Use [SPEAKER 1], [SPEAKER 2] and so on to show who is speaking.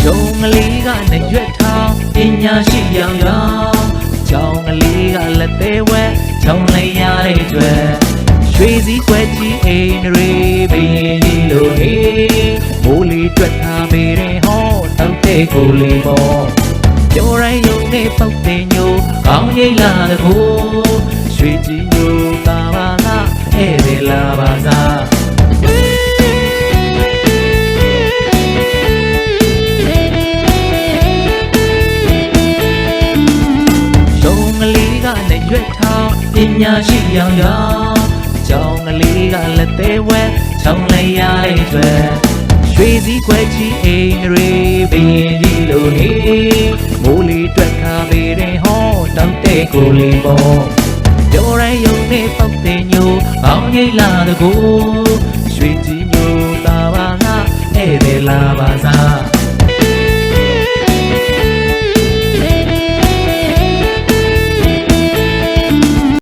[SPEAKER 1] ဂျုံကလေးကနဲ့ရွက်ထောင်ပညာရှိရောင်ရောင်ချောင်းကလေးကလက်သေးဝဲချောင်းလိုက်ရတဲ့အတွက်ရွှေစည်းကွက်ကြီးအိမ်တွေဘင်းကြီးလိုနေမိုးလေးတွက်ထားပေတဲ့ဟောတောက်တဲ့ကိုလေးပေါ်ပြောရိုင်းယုံနဲ့ပုတ်တဲ့ညိုကောင်းရိပ်လာတဲ့ကိုရွှေကြီးညိုတာပါလားဧည့်သည်လာပါစားရွက်ထောင်ပညာရှိရောင်ရောင်ကြောင်ကလေးကလက်သေးဝဲချောင်းလိုက်ရတဲ့အတွက်ရွှေစည်းကွက်ကြီးအိမ်တွေဘင်းကြီးလိုနေမိုးလေးတွက်ခါပေတဲ့ဟောတောက်တဲ့ကိုလေးပေါ်ပြောရိုင်းယုံနဲ့ပုတ်တဲ့ညိုပေါင်းရိပ်လာတဲ့ကိုရွှေကြီးညိုတာပါလားဧည့်သည်လာပါစား